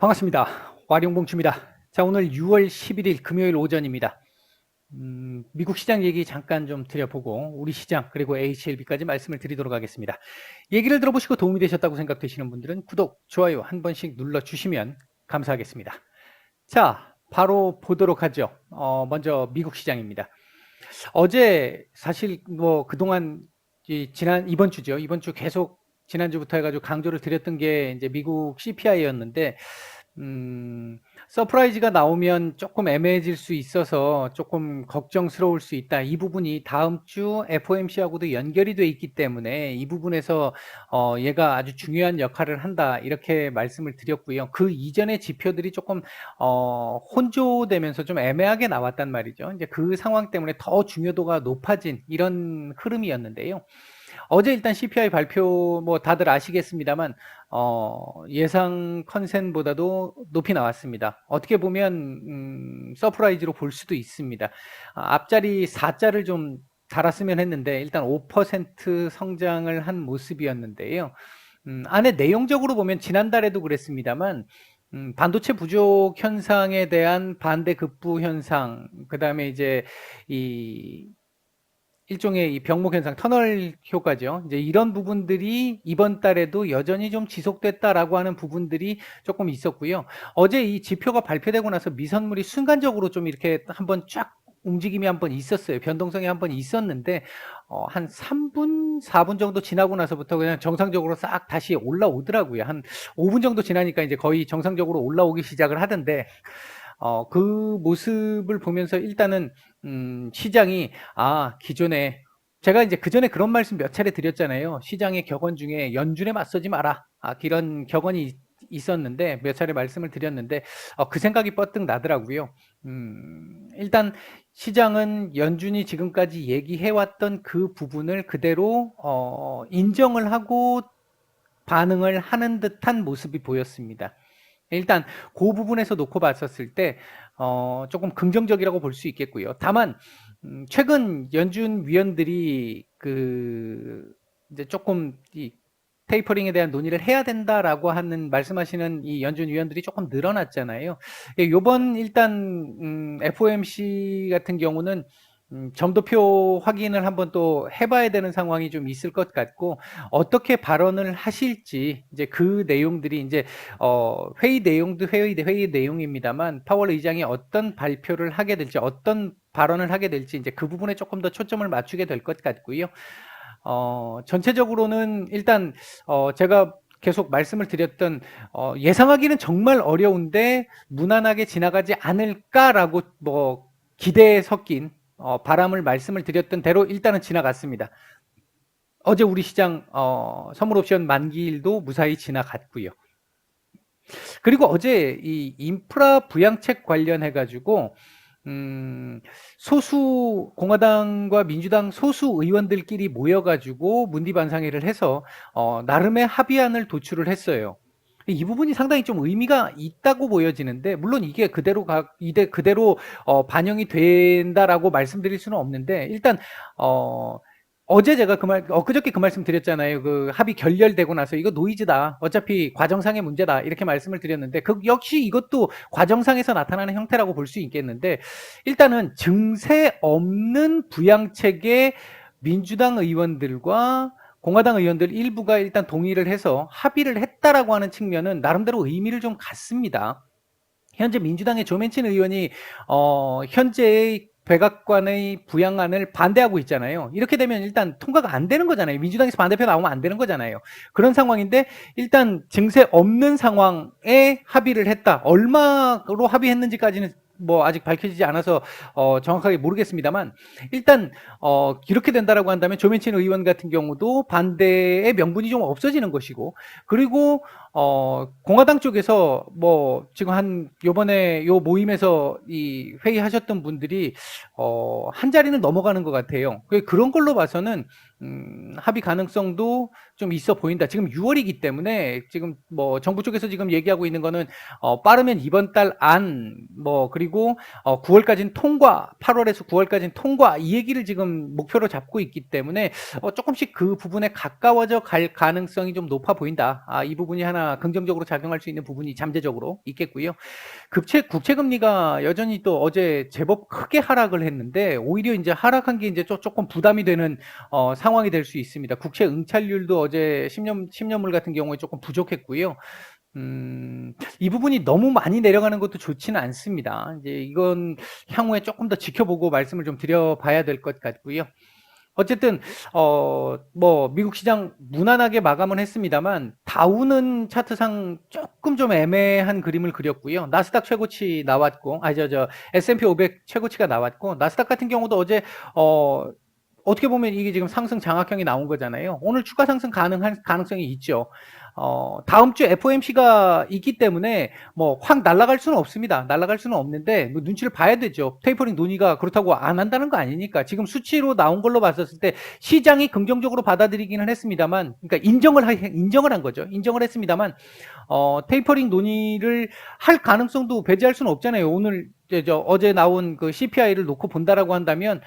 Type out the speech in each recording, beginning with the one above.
반갑습니다. 와룡봉추입니다. 자, 오늘 6월 11일 금요일 오전입니다. 미국 시장 얘기 잠깐 좀 드려보고 우리 시장 그리고 HLB까지 말씀을 드리도록 하겠습니다. 얘기를 들어보시고 도움이 되셨다고 생각되시는 분들은 구독, 좋아요 한 번씩 눌러주시면 감사하겠습니다. 자, 바로 보도록 하죠. 먼저 미국 시장입니다. 어제 사실 뭐 그동안 이번 주죠. 이번 주 계속 지난주부터 해가지고 강조를 드렸던 게 이제 미국 CPI였는데 서프라이즈가 나오면 조금 애매해질 수 있어서 조금 걱정스러울 수 있다. 이 부분이 다음 주 FOMC하고도 연결이 돼 있기 때문에 이 부분에서 얘가 아주 중요한 역할을 한다. 이렇게 말씀을 드렸고요. 그 이전의 지표들이 조금 혼조되면서 좀 애매하게 나왔단 말이죠. 이제 그 상황 때문에 더 중요도가 높아진 이런 흐름이었는데요. 어제 일단 CPI 발표 뭐 다들 아시겠습니다만 예상 컨센보다도 높이 나왔습니다. 어떻게 보면 서프라이즈로 볼 수도 있습니다. 앞자리 4자를 좀 달았으면 했는데 일단 5% 성장을 한 모습이었는데요. 안에 내용적으로 보면 지난달에도 그랬습니다만 반도체 부족 현상에 대한 반대 급부 현상, 그 다음에 이제 이 일종의 이 병목 현상, 터널 효과죠. 이제 이런 부분들이 이번 달에도 여전히 좀 지속됐다라고 하는 부분들이 조금 있었고요. 어제 이 지표가 발표되고 나서 미선물이 순간적으로 좀 이렇게 한번 쫙 움직임이 한번 있었어요. 변동성이 한번 있었는데 한 3분, 4분 정도 지나고 나서부터 그냥 정상적으로 싹 다시 올라오더라고요. 한 5분 정도 지나니까 이제 거의 정상적으로 올라오기 시작을 하던데 그 모습을 보면서 일단은 시장이 기존에 제가 이제 그전에 그런 말씀 몇 차례 드렸잖아요. 시장의 격언 중에 연준에 맞서지 마라. 이런 격언이 있었는데 몇 차례 말씀을 드렸는데 그 생각이 뻗뜩 나더라고요. 일단 시장은 연준이 지금까지 얘기해왔던 그 부분을 그대로 인정을 하고 반응을 하는 듯한 모습이 보였습니다. 일단 그 부분에서 놓고 봤었을 때 조금 긍정적이라고 볼 수 있겠고요. 다만 최근 연준 위원들이 이제 조금 이 테이퍼링에 대한 논의를 해야 된다라고 하는 말씀하시는 이 연준 위원들이 조금 늘어났잖아요. 요번 일단 FOMC 같은 경우는 점도표 확인을 한번 또 해봐야 되는 상황이 좀 있을 것 같고 어떻게 발언을 하실지 이제 그 내용들이 이제 회의 내용도 회의 내용입니다만 파월 의장이 어떤 발표를 하게 될지 어떤 발언을 하게 될지 이제 그 부분에 조금 더 초점을 맞추게 될 것 같고요. 전체적으로는 일단 제가 계속 말씀을 드렸던 예상하기는 정말 어려운데 무난하게 지나가지 않을까라고 뭐 기대에 섞인 바람을 말씀을 드렸던 대로 일단은 지나갔습니다. 어제 우리 시장 선물 옵션 만기일도 무사히 지나갔고요. 그리고 어제 이 인프라 부양책 관련해 가지고 소수 공화당과 민주당 소수 의원들끼리 모여가지고 문디반상회를 해서 나름의 합의안을 도출을 했어요. 이 부분이 상당히 좀 의미가 있다고 보여지는데 물론 이게 그대로 반영이 된다라고 말씀드릴 수는 없는데 일단 어제 제가 엊그저께 그 말씀 드렸잖아요. 그 합의 결렬되고 나서 이거 노이즈다. 어차피 과정상의 문제다. 이렇게 말씀을 드렸는데, 역시 이것도 과정상에서 나타나는 형태라고 볼 수 있겠는데, 일단은 증세 없는 부양책에 민주당 의원들과 공화당 의원들 일부가 일단 동의를 해서 합의를 했다라고 하는 측면은 나름대로 의미를 좀 갖습니다. 현재 민주당의 조맨친 의원이 현재의 백악관의 부양안을 반대하고 있잖아요. 이렇게 되면 일단 통과가 안 되는 거잖아요. 민주당에서 반대표 나오면 안 되는 거잖아요. 그런 상황인데 일단 증세 없는 상황에 합의를 했다. 얼마로 합의했는지까지는 뭐 아직 밝혀지지 않아서 정확하게 모르겠습니다만 일단 이렇게 된다라고 한다면 조맨친 의원 같은 경우도 반대의 명분이 좀 없어지는 것이고 그리고 공화당 쪽에서 뭐 지금 요번에 요 모임에서 이 회의하셨던 분들이 한 자리는 넘어가는 것 같아요. 그런 걸로 봐서는 합의 가능성도 좀 있어 보인다. 지금 6월이기 때문에 지금 뭐 정부 쪽에서 지금 얘기하고 있는 거는 빠르면 이번 달 안 뭐 그리고 9월까지는 통과, 8월에서 9월까지는 통과 이 얘기를 지금 목표로 잡고 있기 때문에 조금씩 그 부분에 가까워져 갈 가능성이 좀 높아 보인다. 이 부분이 하나 하나 긍정적으로 작용할 수 있는 부분이 잠재적으로 있겠고요. 국채 금리가 여전히 또 어제 제법 크게 하락을 했는데 오히려 이제 하락한 게 이제 조금 부담이 되는 상황이 될 수 있습니다. 국채 응찰률도 어제 10년물 같은 경우에 조금 부족했고요. 이 부분이 너무 많이 내려가는 것도 좋지는 않습니다. 이제 이건 향후에 조금 더 지켜보고 말씀을 좀 드려봐야 될 것 같고요. 어쨌든 뭐 미국 시장 무난하게 마감을 했습니다만 다우는 차트상 조금 좀 애매한 그림을 그렸고요. 나스닥 최고치 나왔고, S&P 500 최고치가 나왔고, 나스닥 같은 경우도 어제 어떻게 보면 이게 지금 상승 장악형이 나온 거잖아요. 오늘 추가 상승 가능한 가능성이 있죠. 다음 주 FOMC가 있기 때문에 뭐 확 날아갈 수는 없습니다. 날아갈 수는 없는데 뭐 눈치를 봐야 되죠. 테이퍼링 논의가 그렇다고 안 한다는 거 아니니까. 지금 수치로 나온 걸로 봤었을 때 시장이 긍정적으로 받아들이기는 했습니다만, 그러니까 인정을 한 거죠. 인정을 했습니다만, 테이퍼링 논의를 할 가능성도 배제할 수는 없잖아요. 오늘 어제 나온 그 CPI를 놓고 본다라고 한다면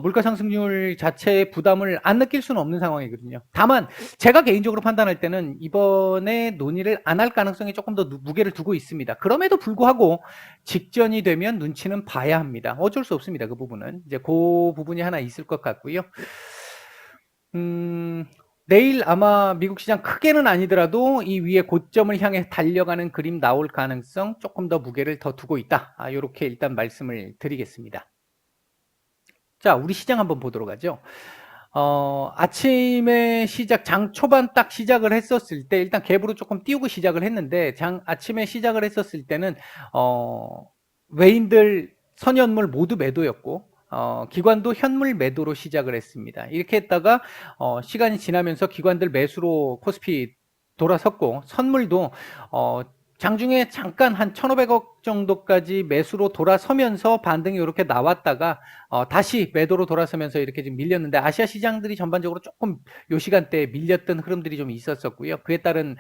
물가 상승률 자체의 부담을 안 느낄 수는 없는 상황이거든요. 다만 제가 개인적으로 판단할 때는 이번에 논의를 안 할 가능성이 조금 더 무게를 두고 있습니다. 그럼에도 불구하고 직전이 되면 눈치는 봐야 합니다. 어쩔 수 없습니다. 그 부분은 이제 그 부분이 하나 있을 것 같고요. 내일 아마 미국 시장 크게는 아니더라도 이 위에 고점을 향해 달려가는 그림 나올 가능성 조금 더 무게를 더 두고 있다. 이렇게 일단 말씀을 드리겠습니다. 자, 우리 시장 한번 보도록 하죠. 아침에 장 초반 딱 시작을 했었을 때, 일단 갭으로 조금 띄우고 시작을 했는데, 아침에 시작을 했었을 때는, 외인들 선현물 모두 매도였고, 기관도 현물 매도로 시작을 했습니다. 이렇게 했다가, 시간이 지나면서 기관들 매수로 코스피 돌아섰고, 선물도, 장중에 잠깐 한 1,500억 정도까지 매수로 돌아서면서 반등이 이렇게 나왔다가 다시 매도로 돌아서면서 이렇게 좀 밀렸는데, 아시아 시장들이 전반적으로 조금 요 시간대에 밀렸던 흐름들이 좀 있었었고요. 그에 따른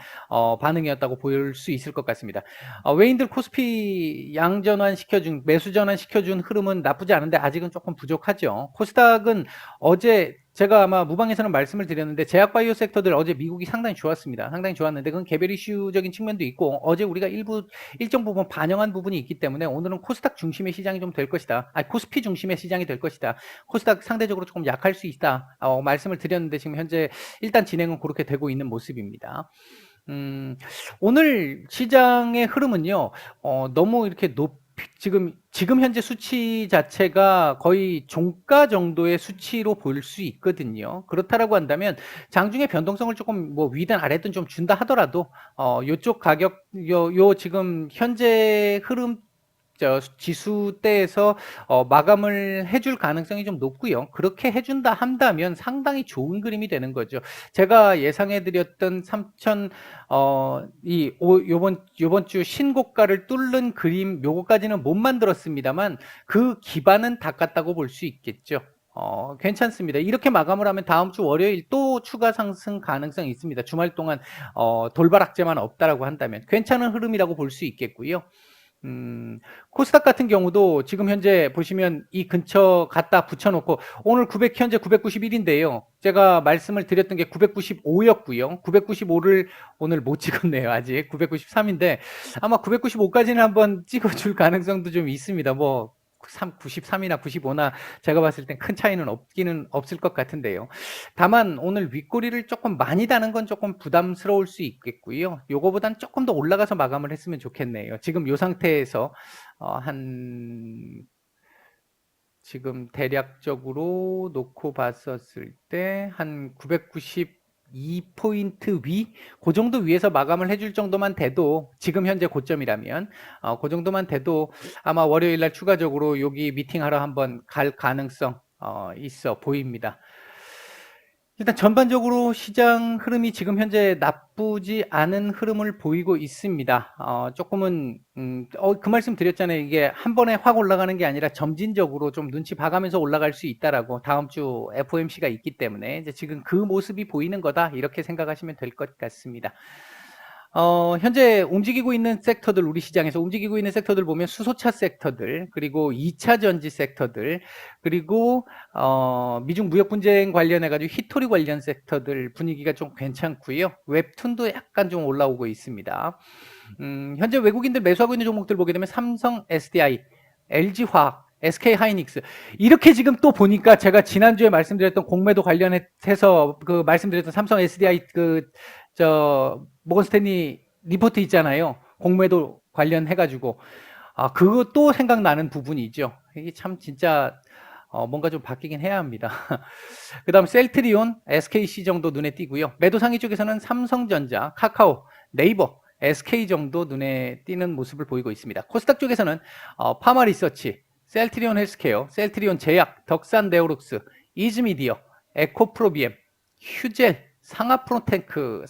반응이었다고 볼 수 있을 것 같습니다. 외인들 코스피 양전환 시켜준, 매수 전환 시켜준 흐름은 나쁘지 않은데 아직은 조금 부족하죠. 코스닥은 어제 제가 아마 무방에서는 말씀을 드렸는데 제약바이오 섹터들 어제 미국이 상당히 좋았습니다. 상당히 좋았는데 그건 개별 이슈적인 측면도 있고 어제 우리가 일정 부분 반영한 부분이 있기 때문에 오늘은 코스닥 중심의 시장이 좀 될 것이다. 코스피 중심의 시장이 될 것이다. 코스닥 상대적으로 조금 약할 수 있다. 말씀을 드렸는데 지금 현재 일단 진행은 그렇게 되고 있는 모습입니다. 오늘 시장의 흐름은요, 너무 이렇게 지금 현재 수치 자체가 거의 종가 정도의 수치로 볼 수 있거든요. 그렇다라고 한다면 장중에 변동성을 조금 뭐 위든 아래든 좀 준다 하더라도 요쪽 가격 요 지금 현재 흐름 지수대에서 마감을 해줄 가능성이 좀 높고요. 그렇게 해준다 한다면 상당히 좋은 그림이 되는 거죠. 제가 예상해드렸던 3천 요번 주 신고가를 뚫는 그림 요거까지는 못 만들었습니다만 그 기반은 닦았다고 볼 수 있겠죠. 괜찮습니다. 이렇게 마감을 하면 다음 주 월요일 또 추가 상승 가능성이 있습니다. 주말 동안 돌발악재만 없다라고 한다면 괜찮은 흐름이라고 볼 수 있겠고요. 코스닥 같은 경우도 지금 현재 보시면 이 근처 갖다 붙여놓고 오늘 현재 991인데요. 제가 말씀을 드렸던 게 995였고요. 995를 오늘 못 찍었네요. 아직 993인데 아마 995까지는 한번 찍어줄 가능성도 좀 있습니다. 뭐 93이나 95나 제가 봤을 땐 큰 차이는 없을 것 같은데요. 다만 오늘 윗꼬리를 조금 많이 다는 건 조금 부담스러울 수 있겠고요. 요거보단 조금 더 올라가서 마감을 했으면 좋겠네요. 지금 요 상태에서 지금 대략적으로 놓고 봤었을 때 한 992포인트 위? 그 정도 위에서 마감을 해줄 정도만 돼도 지금 현재 고점이라면 그 정도만 돼도 아마 월요일날 추가적으로 여기 미팅하러 한번 갈 가능성 있어 보입니다. 일단 전반적으로 시장 흐름이 지금 현재 나쁘지 않은 흐름을 보이고 있습니다. 조금은 그 말씀 드렸잖아요. 이게 한 번에 확 올라가는 게 아니라 점진적으로 좀 눈치 봐가면서 올라갈 수 있다라고. 다음 주 FOMC가 있기 때문에 이제 지금 그 모습이 보이는 거다 이렇게 생각하시면 될 것 같습니다. 현재 움직이고 있는 섹터들, 우리 시장에서 움직이고 있는 섹터들 보면 수소차 섹터들, 그리고 2차 전지 섹터들, 그리고 미중 무역 분쟁 관련해 가지고 히토리 관련 섹터들 분위기가 좀 괜찮고요. 웹툰도 약간 좀 올라오고 있습니다. 현재 외국인들 매수하고 있는 종목들 보게 되면 삼성 SDI, LG화학, SK하이닉스 이렇게 지금 또 보니까 제가 지난주에 말씀드렸던 공매도 관련해서 그 말씀드렸던 삼성 SDI 모건스탠리 리포트 있잖아요. 공매도 관련해가지고 그것도 생각나는 부분이죠. 이게 참 진짜 뭔가 좀 바뀌긴 해야 합니다. 그 다음 셀트리온, SKC 정도 눈에 띄고요. 매도 상위 쪽에서는 삼성전자, 카카오, 네이버, SK 정도 눈에 띄는 모습을 보이고 있습니다. 코스닥 쪽에서는 파마리서치, 셀트리온 헬스케어, 셀트리온 제약, 덕산네오룩스, 이즈미디어, 에코프로비엠, 휴젤, 상하프론테크,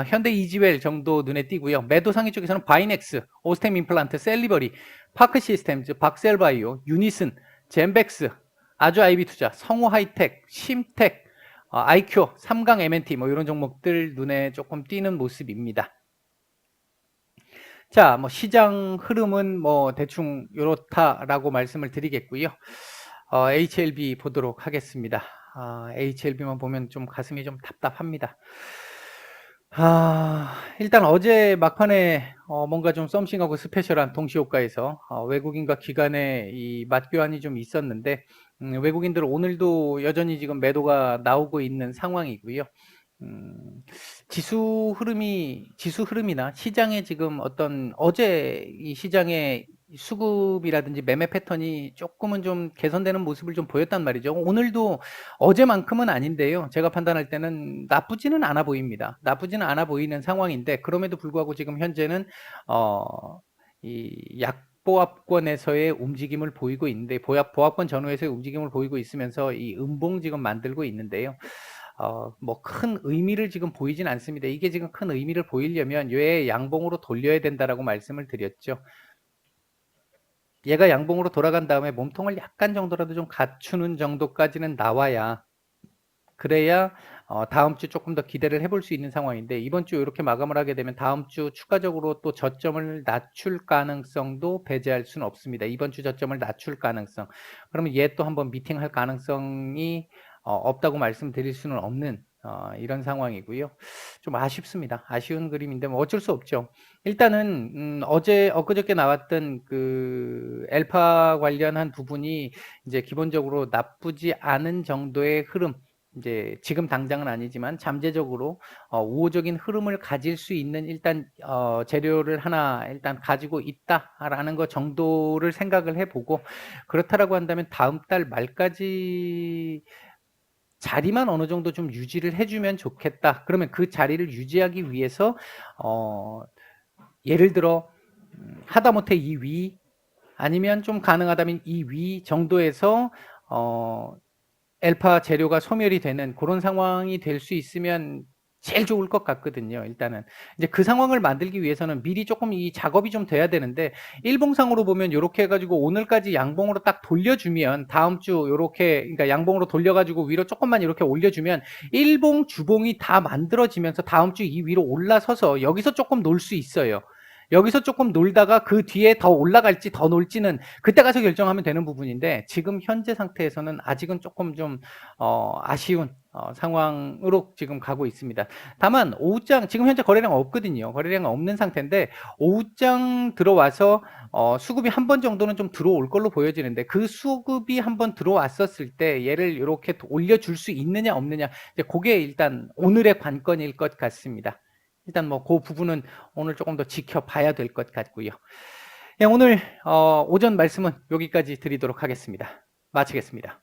현대이지웰 정도 눈에 띄고요. 매도 상위 쪽에서는 바이넥스, 오스템 임플란트, 셀리버리, 파크시스템즈, 박셀바이오, 유니슨, 젠백스, 아주아이비투자, 성우하이텍, 심텍, 아이큐, 삼강 M&T 뭐 이런 종목들 눈에 조금 띄는 모습입니다. 자, 뭐 시장 흐름은 뭐 대충 이렇다라고 말씀을 드리겠고요. HLB 보도록 하겠습니다. HLB만 보면 좀 가슴이 좀 답답합니다. 일단 어제 막판에 뭔가 좀 썸씽하고 스페셜한 동시효과에서 외국인과 기관의 이 맞교환이 좀 있었는데 외국인들 오늘도 여전히 지금 매도가 나오고 있는 상황이고요. 지수 흐름이나 시장의 지금 어떤 어제 이 시장의 수급이라든지 매매 패턴이 조금은 좀 개선되는 모습을 좀 보였단 말이죠. 오늘도 어제만큼은 아닌데요. 제가 판단할 때는 나쁘지는 않아 보입니다. 나쁘지는 않아 보이는 상황인데 그럼에도 불구하고 지금 현재는 이 약보합권에서의 움직임을 보이고 있는데 보합권 전후에서의 움직임을 보이고 있으면서 이 음봉 지금 만들고 있는데요. 뭐 큰 의미를 지금 보이진 않습니다. 이게 지금 큰 의미를 보이려면 얘 양봉으로 돌려야 된다라고 말씀을 드렸죠. 얘가 양봉으로 돌아간 다음에 몸통을 약간 정도라도 좀 갖추는 정도까지는 나와야 그래야 다음 주 조금 더 기대를 해볼 수 있는 상황인데 이번 주 이렇게 마감을 하게 되면 다음 주 추가적으로 또 저점을 낮출 가능성도 배제할 수는 없습니다. 이번 주 저점을 낮출 가능성. 그러면 얘 또 한번 미팅할 가능성이 없다고 말씀드릴 수는 없는 이런 상황이고요. 좀 아쉽습니다. 아쉬운 그림인데 뭐 어쩔 수 없죠. 일단은 엊그저께 나왔던 그 엘파 관련한 부분이 이제 기본적으로 나쁘지 않은 정도의 흐름 이제 지금 당장은 아니지만 잠재적으로 우호적인 흐름을 가질 수 있는 일단 재료를 하나 일단 가지고 있다라는 것 정도를 생각을 해보고 그렇다라고 한다면 다음 달 말까지 자리만 어느 정도 좀 유지를 해주면 좋겠다. 그러면 그 자리를 유지하기 위해서 예를 들어 하다못해 이 위 아니면 좀 가능하다면 이 위 정도에서 엘파 재료가 소멸이 되는 그런 상황이 될 수 있으면 제일 좋을 것 같거든요. 일단은 이제 그 상황을 만들기 위해서는 미리 조금 이 작업이 좀 돼야 되는데 일봉상으로 보면 이렇게 해가지고 오늘까지 양봉으로 딱 돌려주면 다음 주 이렇게 그러니까 양봉으로 돌려가지고 위로 조금만 이렇게 올려주면 일봉 주봉이 다 만들어지면서 다음 주 이 위로 올라서서 여기서 조금 놀 수 있어요. 여기서 조금 놀다가 그 뒤에 더 올라갈지 더 놀지는 그때 가서 결정하면 되는 부분인데 지금 현재 상태에서는 아직은 조금 좀 아쉬운 상황으로 지금 가고 있습니다. 다만 오후장 지금 현재 거래량 없거든요. 거래량 없는 상태인데 오후장 들어와서 수급이 한 번 정도는 좀 들어올 걸로 보여지는데 그 수급이 한 번 들어왔었을 때 얘를 이렇게 올려줄 수 있느냐 없느냐 이제 그게 일단 오늘의 관건일 것 같습니다. 일단 뭐 그 부분은 오늘 조금 더 지켜봐야 될 것 같고요. 오늘 오전 말씀은 여기까지 드리도록 하겠습니다. 마치겠습니다.